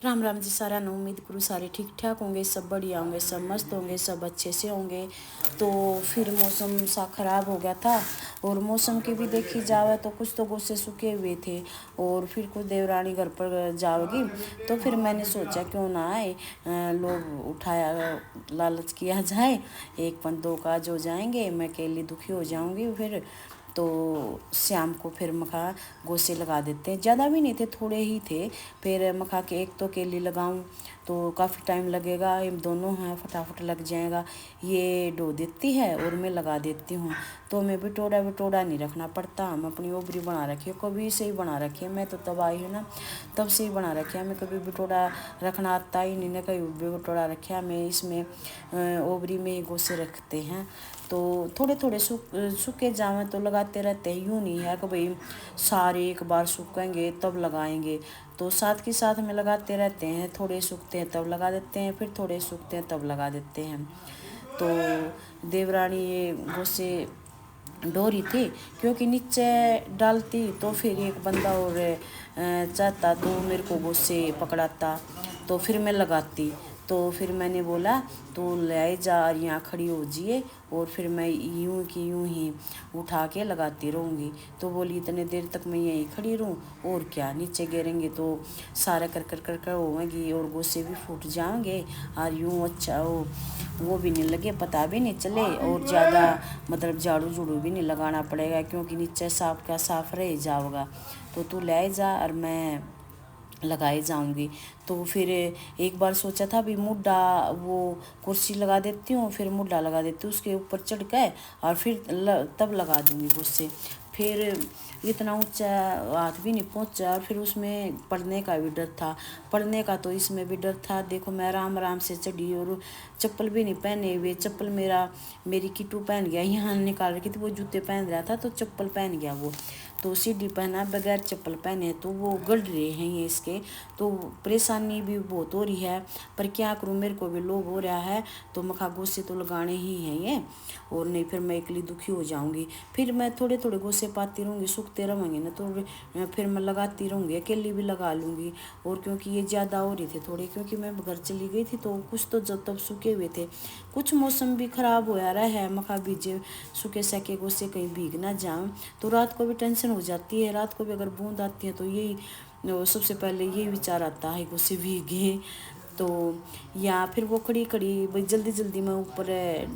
राम राम जी सारा ने। उम्मीद करूँ सारे ठीक ठाक होंगे, सब बढ़िया होंगे, सब मस्त होंगे, सब अच्छे से होंगे। तो फिर मौसम सा ख़राब हो गया था, और मौसम की भी देखी जावे तो कुछ तो गोसे सूखे हुए थे, और फिर कुछ देवरानी घर पर जाओगी। तो फिर मैंने सोचा क्यों ना आए, लोग उठाया लालच किया जाए, एक पन दो काज हो जाएंगे, मैं अकेली दुखी हो जाऊंगी। फिर तो शाम को फिर मखा गोसे लगा देते हैं, ज़्यादा भी नहीं थे, थोड़े ही थे। फिर मखा के एक तो केली लगाऊं तो काफ़ी टाइम लगेगा, ये दोनों हैं फटाफट लग जाएगा। ये डो देती है और मैं लगा देती हूँ, तो मैं बिटोड़ा बिटोड़ा नहीं रखना पड़ता। हम अपनी ओबरी बना रखी है, कभी से ही बना रखी है, मैं तो तब आई हूँ ना तब से ही बना रखी है। मैं कभी बिटोड़ा रखना आता ही नहीं, ना कहीं बिटोड़ा रखा। मैं इसमें ओबरी में ही गोसे रखते हैं। तो थोड़े थोड़े सूखे जावें तो लगाते रहते हैं, यूँ नहीं है कि भाई सारे एक बार सूखेंगे तब लगाएंगे। तो साथ के साथ में लगाते रहते हैं, थोड़े सूखते हैं तब लगा देते हैं, फिर थोड़े सूखते हैं तब लगा देते हैं। तो देवरानी ये गोसे डोरी थी, क्योंकि नीचे डालती तो फिर एक बंदा और चाहता तो मेरे को गोसे पकड़ाता, तो फिर मैं लगाती। तो फिर मैंने बोला तो ले जा, यहाँ खड़ी हो जिए, और फिर मैं यूं की यूं ही उठा के लगाती रहूँगी। तो बोली इतने देर तक मैं यहीं खड़ी रहूँ, और क्या नीचे गिरेंगे तो सारा कर कर कर कर होंगी, और गोसे भी फूट जाएंगे, और यूँ अच्छा वो भी नहीं लगे, पता भी नहीं चले, और ज़्यादा मतलब झाड़ू झूड़ू भी नहीं लगाना पड़ेगा, क्योंकि नीचे साफ का साफ रह जाओगा। तो तू ले जा और मैं लगाए जाऊंगी। तो फिर एक बार सोचा था भी मुड्डा वो कुर्सी लगा देती हूँ, फिर मुड्डा लगा देती हूँ उसके ऊपर चढ़ के, और फिर तब लगा दूंगी गुस्से। फिर इतना ऊंचा हाथ भी नहीं पहुंचा, और फिर उसमें पड़ने का भी डर था, पड़ने का तो इसमें भी डर था। देखो मैं आराम आराम से चढ़ी, और चप्पल भी नहीं पहने हुए, चप्पल मेरी किट्टू पहन गया, यहाँ निकाल रखी थी, वो जूते पहन रहा था तो चप्पल पहन गया वो। तो सीढ़ी पहना बगैर चप्पल पहने, तो वो गड़ रहे हैं ये इसके। तो परेशानी भी बहुत हो रही है, पर क्या करूँ, मेरे को भी लोभ हो रहा है, तो मखा गोसे तो लगाने ही हैं ये, और नहीं फिर मैं अकेली दुखी हो जाऊंगी। फिर मैं थोड़े थोड़े गोसे पाती रहूँगी, सूखते रहेंगे ना तो फिर मैं लगाती रहूँगी, अकेली भी लगा लूँगी। और क्योंकि ये ज़्यादा हो रही थे थोड़े, क्योंकि मैं घर चली गई थी तो कुछ तो जब तब सूखे हुए थे, कुछ मौसम भी ख़राब हो रहा है, मखा बीजे सूखे सके गोसे कहीं भीग ना जाऊँ। तो रात को भी टेंशन हो जाती है, रात को भी अगर बूंद आती है तो यही सबसे पहले यही विचार आता है कि उसे भीगे। तो या फिर वो खड़ी खड़ी भाई जल्दी जल्दी मैं ऊपर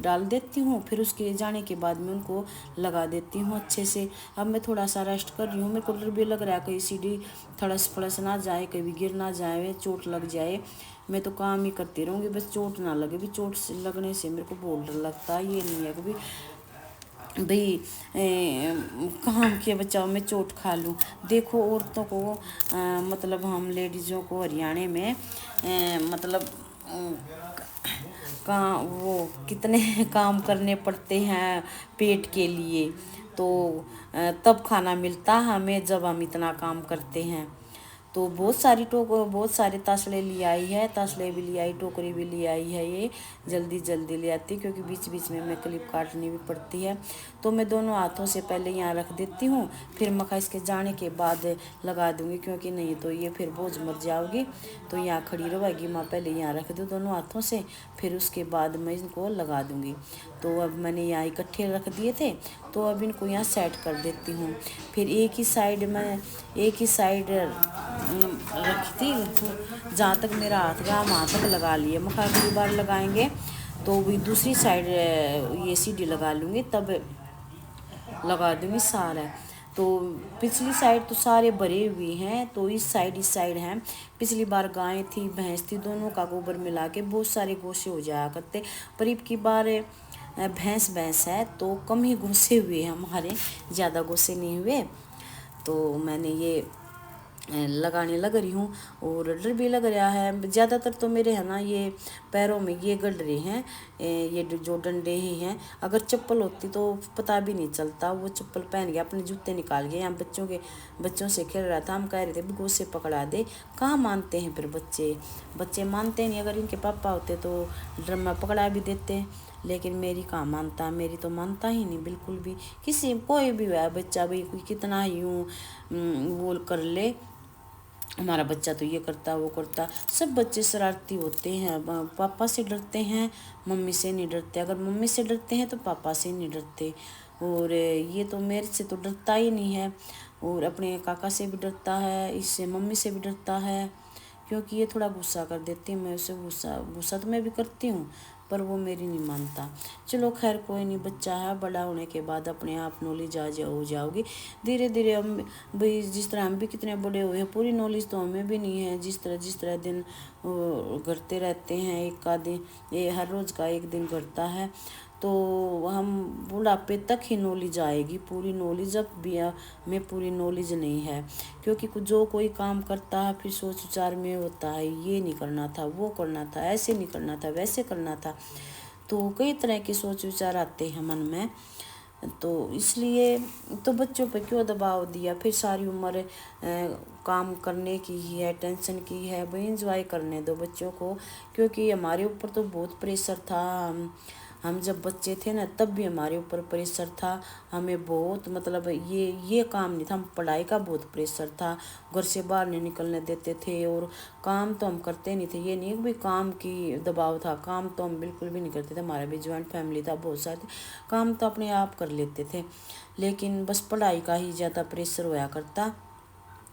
डाल देती हूँ, फिर उसके जाने के बाद मैं उनको लगा देती हूँ अच्छे से। अब मैं थोड़ा सा रेस्ट कर रही हूँ, मेरे को डर भी लग रहा है कहीं सीढ़ी थड़स फड़स ना जाए, कभी गिर ना जाए, चोट लग जाए। मैं तो काम ही करती रहूँगी, बस चोट ना लगे, भी चोट से लगने से मेरे को बहुत डर लगता है। ये नहीं है कि भाई काम के बचाव में चोट खा लूँ। देखो औरतों को मतलब हम लेडीज़ों को हरियाणा में मतलब वो कितने काम करने पड़ते हैं पेट के लिए। तो तब खाना मिलता हमें जब हम इतना काम करते हैं। तो बहुत सारे तसले ले आई है, तसले भी ले आई, टोकरी भी ले आई है, ये जल्दी जल्दी ले आती, क्योंकि बीच बीच में मैं क्लिप काटनी भी पड़ती है। तो मैं दोनों हाथों से पहले यहाँ रख देती हूँ, फिर मक्खा इसके जाने के बाद लगा दूँगी, क्योंकि नहीं तो ये फिर बोझ मर जाओगी। तो यहाँ खड़ी रहेगी, मैं पहले यहाँ रख दूँ दोनों हाथों से, फिर उसके बाद मैं इनको लगा दूँगी। तो अब मैंने यहाँ इकट्ठे रख दिए थे, तो अब इनको यहाँ सेट कर देती हूँ। फिर एक ही साइड रखी थी, जहाँ तक मेरा हाथ गया हम वहाँ तक लगा लिए। मखा अगली बार लगाएंगे तो भी दूसरी साइड ये सीढ़ी लगा लूँगी, तब लगा दूँगी सारा। तो पिछली साइड तो सारे भरे हुए हैं, तो इस साइड हैं। पिछली बार गाय थी भैंस थी, दोनों का गोबर मिला के बहुत सारे गोसे हो जाया करते, पर अब की बार भैंस है तो कम ही गोसे हुए हमारे, ज़्यादा गोसे नहीं हुए। तो मैंने ये लगाने लग रही हूँ, और डर भी लग रहा है ज़्यादातर तो मेरे है ना ये पैरों में ये गड़ रहे हैं, ये जो डंडे ही हैं। अगर चप्पल होती तो पता भी नहीं चलता। वो चप्पल पहन गया, अपने जूते निकाल गए, यहाँ बच्चों से खेल रहा था, हम कह रहे थे गोसे पकड़ा दे, कहाँ मानते हैं फिर बच्चे मानते नहीं। अगर इनके पापा होते तो ड्रम में पकड़ा भी देते, लेकिन मेरी कहाँ मानता, मेरी तो मानता ही नहीं बिल्कुल भी। किसी कोई भी है बच्चा भी कितना यूँ वो कर ले, हमारा बच्चा तो ये करता वो करता। सब बच्चे शरारती होते हैं, पापा से डरते हैं, मम्मी से नहीं डरते। अगर मम्मी से डरते हैं तो पापा से नहीं डरते। और ये तो मेरे से तो डरता ही नहीं है, और अपने काका से भी डरता है, इससे मम्मी से भी डरता है, क्योंकि ये थोड़ा गुस्सा कर देती है। मैं उसे गुस्सा गुस्सा तो मैं भी करती हूँ, पर वो मेरी नहीं मानता। चलो खैर कोई नहीं, बच्चा है, बड़ा होने के बाद अपने आप नॉलेज हो जाओगी धीरे धीरे। हम भाई जिस तरह हम भी कितने बड़े हुए हैं, पूरी नॉलेज तो हमें भी नहीं है। जिस तरह दिन घटते रहते हैं, एक का दिन ये हर रोज़ का एक दिन घटता है, तो हम बुढ़ापे तक ही नॉलेज आएगी। पूरी नॉलेज अब भी में पूरी नॉलेज नहीं है, क्योंकि जो कोई काम करता है फिर सोच विचार में होता है, ये नहीं करना था, वो करना था, ऐसे नहीं करना था, वैसे करना था। तो कई तरह के सोच विचार आते हैं मन में। तो इसलिए तो बच्चों पे क्यों दबाव दिया, फिर सारी उम्र काम करने की ही है, टेंशन की है, भाई इंजॉय करने दो बच्चों को। क्योंकि हमारे ऊपर तो बहुत प्रेशर था। हम जब बच्चे थे ना, तब भी हमारे ऊपर प्रेशर था। हमें बहुत मतलब ये काम नहीं था, हम पढ़ाई का बहुत प्रेशर था। घर से बाहर नहीं निकलने देते थे, और काम तो हम करते नहीं थे। ये नहीं कि भाई काम की दबाव था, काम तो हम बिल्कुल भी नहीं करते थे। हमारा भी जॉइंट फैमिली था, बहुत सारे काम तो अपने आप कर लेते थे, लेकिन बस पढ़ाई का ही ज़्यादा प्रेशर होया करता।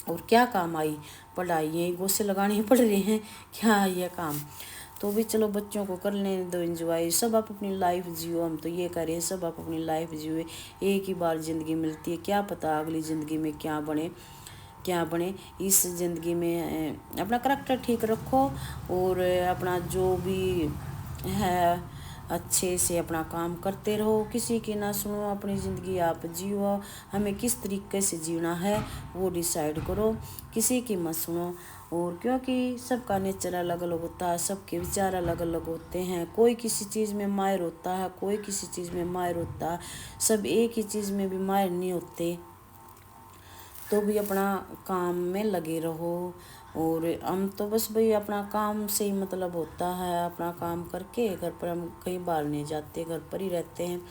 और क्या काम आई पढ़ाई, यही गोसे लगाने ही पड़ रहे हैं, क्या ये काम। तो भी चलो बच्चों को कर लेने दो एंजॉय, सब आप अपनी लाइफ जियो। हम तो ये करें, सब आप अपनी लाइफ जियो। एक ही बार ज़िंदगी मिलती है, क्या पता अगली ज़िंदगी में क्या बने क्या बने। इस ज़िंदगी में अपना करैक्टर ठीक रखो, और अपना जो भी है अच्छे से अपना काम करते रहो, किसी की ना सुनो, अपनी ज़िंदगी आप जियो। हमें किस तरीके से जीना है वो डिसाइड करो, किसी की मत सुनो। और क्योंकि सबका नेचर अलग अलग होता है, सबके विचार अलग अलग होते हैं। कोई किसी चीज़ में माहिर होता है, कोई किसी चीज़ में माहिर होता है, सब एक ही चीज़ में भी माहिर नहीं होते। तो भी अपना काम में लगे रहो। और हम तो बस भाई अपना काम से ही मतलब होता है, अपना काम करके घर पर हम कहीं बाहर नहीं जाते, घर पर ही रहते हैं।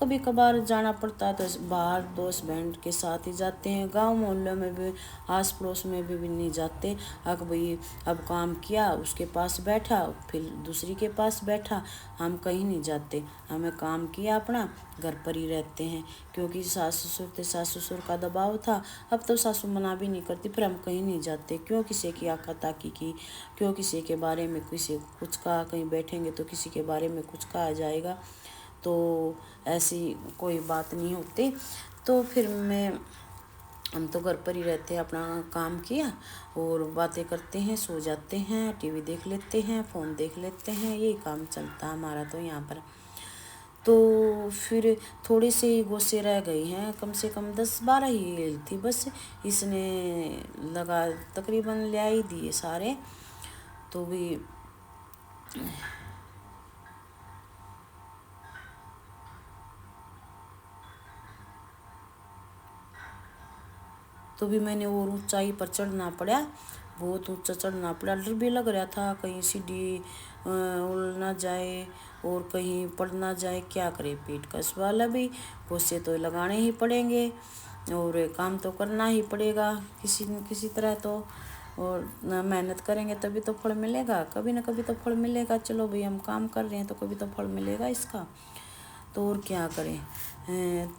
कभी कभार जाना पड़ता है तो बाहर दोस्त बहन के साथ ही जाते हैं। गांव मोहल्ले में भी, आस पड़ोस में भी नहीं जाते। अब भाई अब काम किया, उसके पास बैठा, फिर दूसरी के पास बैठा, हम कहीं नहीं जाते। हमें काम किया अपना, घर पर ही रहते हैं। क्योंकि सास ससुर थे, सास ससुर का दबाव था। अब तो सासू मना भी नहीं करती, फिर हम कहीं नहीं जाते। क्यों किसी की आका ताकी की, क्यों किसी के बारे में किसी कुछ कहा, कहीं बैठेंगे तो किसी के बारे में कुछ कहा जाएगा, तो ऐसी कोई बात नहीं होती। तो फिर हम तो घर पर ही रहते हैं, अपना काम किया और बातें करते हैं, सो जाते हैं, टीवी देख लेते हैं, फ़ोन देख लेते हैं, यही काम चलता है हमारा तो यहाँ पर। तो फिर थोड़े से ही गोसे रह गई हैं, कम से कम 10-12 ही थी बस। इसने लगा तकरीबन ले ही दिए सारे। तो भी मैंने और ऊंचाई पर चढ़ना पड़ा, बहुत ऊंचा चढ़ना पड़ा। डर भी लग रहा था कहीं सीढ़ी उड़ ना जाए और कहीं पड़ ना जाए, क्या करे, पेट का सवाल है भी। गोसे तो लगाने ही पड़ेंगे और काम तो करना ही पड़ेगा किसी न किसी तरह तो। और मेहनत करेंगे तभी तो फल मिलेगा, कभी ना कभी तो फल मिलेगा। चलो भाई हम काम कर रहे हैं तो कभी तो फल मिलेगा इसका, तो और क्या करें।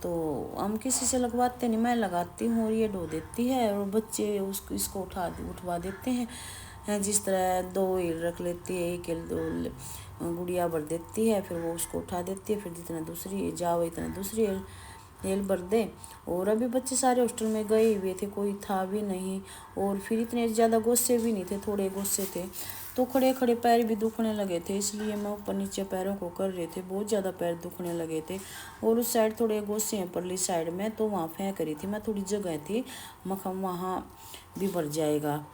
तो हम किसी से लगवाते नहीं, मैं लगाती हूँ और ये ढो देती है, और बच्चे इसको उठवा देते हैं। जिस तरह 2 हील रख लेती है, 1 हील 2 गुड़िया भर देती है, फिर वो उसको उठा देती है, फिर जितना दूसरी जाओ इतना दूसरी हील भर दे। और अभी बच्चे सारे हॉस्टल में गए हुए थे, कोई था भी नहीं, और फिर इतने ज़्यादा गुस्से भी नहीं थे, थोड़े गुस्से थे। तो खड़े खड़े पैर भी दुखने लगे थे, इसलिए मैं ऊपर नीचे पैरों को कर रहे थे, बहुत ज़्यादा पैर दुखने लगे थे। और उस साइड थोड़े गोसे हैं परली साइड में, तो वहाँ फेंक रही थी मैं, थोड़ी जगह थी, मखम वहाँ भी भर जाएगा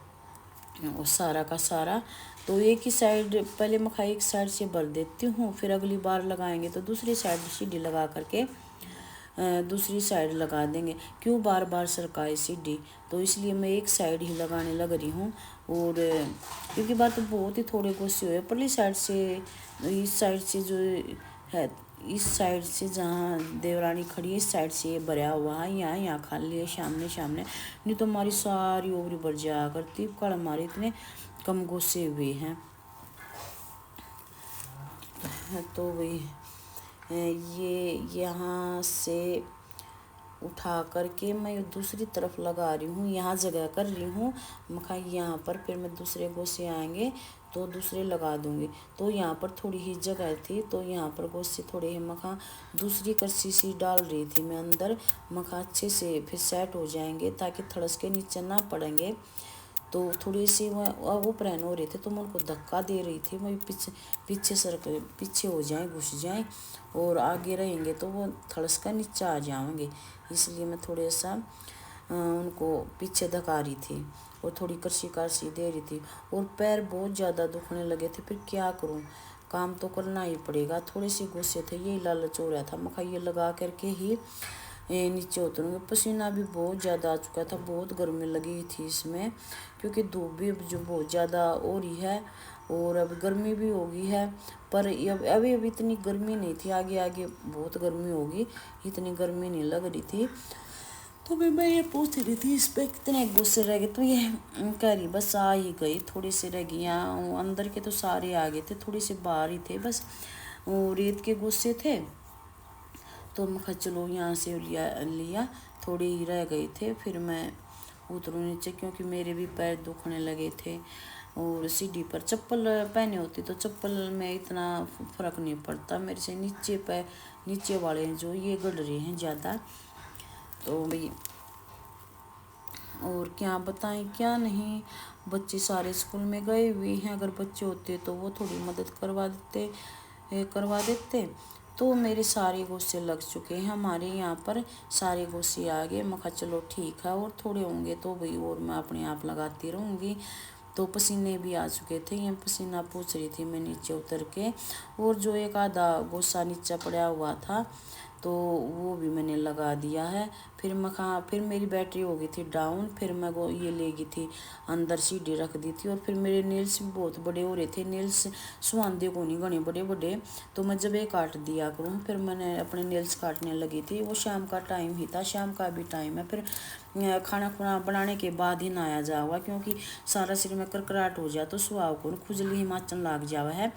और सारा का सारा। तो एक ही साइड पहले मखा एक साइड से भर देती हूँ, फिर अगली बार लगाएंगे तो दूसरी साइड सीढ़ी लगा करके दूसरी साइड लगा देंगे। क्यों बार बार सरकाए सीढ़ी, तो इसलिए मैं एक साइड ही लगाने लग रही हूँ। और क्योंकि बात तो बहुत ही थोड़े गोसे हुए परली साइड से, इस साइड से जो है इस साइड से जहाँ देवरानी खड़ी है इस साइड से ये भरा हुआ है, यहाँ खा लिए सामने सामने, नहीं तो हमारी सारी ओवरी भर जाया करती। कल हमारे इतने कम गोसे हुए हैं। तो वही ये यहाँ से उठा करके मैं दूसरी तरफ लगा रही हूँ, यहाँ जगह कर रही हूँ। मखा यहाँ पर फिर मैं दूसरे गोसे आएंगे तो दूसरे लगा दूँगी। तो यहाँ पर थोड़ी ही जगह थी तो यहाँ पर गोसे थोड़े ही मखा दूसरी कच्ची सी डाल रही थी मैं अंदर। मखा अच्छे से फिर सेट हो जाएंगे ताकि थड़स के नीचे ना पड़ेंगे। तो थोड़ी सी वो प्लान हो रहे थे तो मैं उनको धक्का दे रही थी, मैं पीछे हो जाएं, घुस जाएं और आगे रहेंगे तो वो थड़स का नीचे आ जाएंगे। इसलिए मैं थोड़ा सा उनको पीछे धका रही थी और थोड़ी करसी दे रही थी। और पैर बहुत ज़्यादा दुखने लगे थे, फिर क्या करूँ, काम तो करना ही पड़ेगा। थोड़े से गुस्से थे, यही लालच हो रहा था। मखा ये लगा करके ही नीचे उतरूँगी। पसीना भी बहुत ज़्यादा आ चुका था, बहुत गर्मी लगी थी इसमें, क्योंकि धूप भी जो बहुत ज़्यादा हो रही है और अब गर्मी भी हो गई है। पर अभी इतनी गर्मी नहीं थी, आगे आगे बहुत गर्मी होगी, इतनी गर्मी नहीं लग रही थी। तो भी मैं ये पूछ रही थी इस पर कितने गुस्से रह गए। तो ये कह रही बस आ ही गई, थोड़ी सी रह गई। यहाँ अंदर के तो सारे आ गए थे, थोड़ी सी बाहर ही थे बस, वो रेत के गुस्से थे। तो मैं चलो यहाँ से लिया, थोड़े ही रह गए थे। फिर मैं उतरूँ नीचे क्योंकि मेरे भी पैर दुखने लगे थे। और सीढ़ी पर चप्पल पहने होती तो चप्पल में इतना फ़र्क नहीं पड़ता, मेरे से नीचे वाले हैं जो ये गड़ रहे हैं ज़्यादा। तो भाई और क्या बताएं क्या नहीं, बच्चे सारे स्कूल में गए हुए हैं। अगर बच्चे होते तो वो थोड़ी मदद करवा देते। तो मेरे सारे गोसे लग चुके हैं, हमारे यहाँ पर सारे गोसे आ गए। मैं कहा चलो ठीक है, और थोड़े होंगे तो भाई और मैं अपने आप लगाती रहूँगी। तो पसीने भी आ चुके थे, ये पसीना पूछ रही थी मैं नीचे उतर के। और जो एक आधा गोसा नीचे पड़ा हुआ था तो वो भी मैंने लगा दिया है। फिर मेरी बैटरी हो गई थी डाउन, फिर मैं वो ये ले गई थी अंदर, सीढ़ी रख दी थी। और फिर मेरे नेल्स भी बहुत बड़े हो रहे थे, नेल्स सुहांदे को नहीं, घने बड़े बड़े, तो मैं जब एक काट दिया करूँ। फिर मैंने अपने नेल्स काटने लगी थी, वो शाम का टाइम ही था, शाम का भी टाइम है। फिर खाना खुना बनाने के बाद ही नहाया जाओगा, क्योंकि सारा शरीर में करकराहट हो जाए तो सुहाव को खुजली हिमाचल लाग जावा है।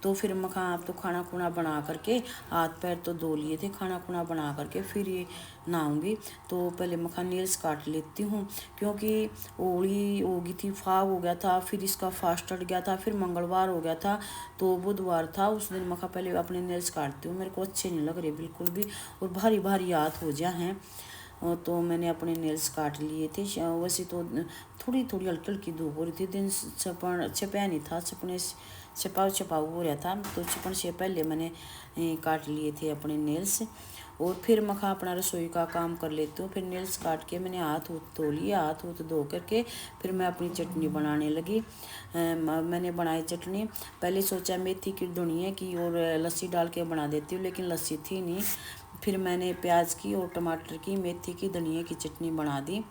तो फिर मखा आप तो खाना खुना बना करके हाथ पैर तो धो लिए थे, खाना खुना बना करके फिर ये नहाऊंगी। तो पहले मखा नेल्स काट लेती हूँ, क्योंकि होली हो गई थी, फाव हो गया था, फिर इसका फास्ट अट गया था, फिर मंगलवार हो गया था, तो बुधवार था। उस दिन मखा पहले अपने नेल्स काटती हूँ, मेरे को अच्छे नहीं लग रहे बिल्कुल भी, और भारी भारी हाथ हो जाए हैं। तो मैंने अपने नेल्स काट लिए थे। वैसे तो थोड़ी थोड़ी हल्की हल्की धूप हो रही थी, दिन छपा नहीं था, छपाऊ हो रहा था, तो छपन से पहले मैंने काट लिए थे अपने नेल्स। और फिर मखा अपना रसोई का काम कर लेती हूँ। फिर नेल्स काट के मैंने हाथ धो लिया, हाथ धो करके फिर मैं अपनी चटनी बनाने लगी। मैंने बनाई चटनी, पहले सोचा मेथी की धुनिया की और लस्सी डाल के बना देती हूँ, लेकिन लस्सी थी नहीं। फिर मैंने प्याज की और टमाटर की, मेथी की, धनिया की चटनी बना दी।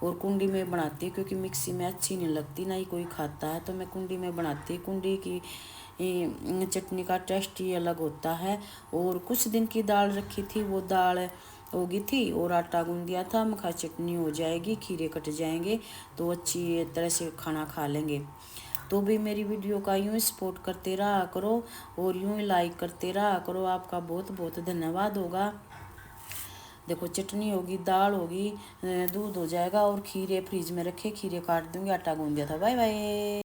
और कुंडी में बनाती हूँ क्योंकि मिक्सी में अच्छी नहीं लगती, ना ही कोई खाता है, तो मैं कुंडी में बनाती। कुंडी की चटनी का टेस्ट ही अलग होता है। और कुछ दिन की दाल रखी थी, वो दाल हो गई थी और आटा गूंद दिया था। मखा चटनी हो जाएगी, खीरे कट जाएंगे तो अच्छी तरह से खाना खा लेंगे। तो भी मेरी वीडियो का यूँ सपोर्ट करते रहा करो और यूँ ही लाइक करते रहा करो, आपका बहुत बहुत धन्यवाद होगा। देखो चटनी होगी, दाल होगी, दूध हो जाएगा और खीरे फ्रीज में रखे, खीरे काट दूंगी, आटा गूंद दिया था। Bye bye.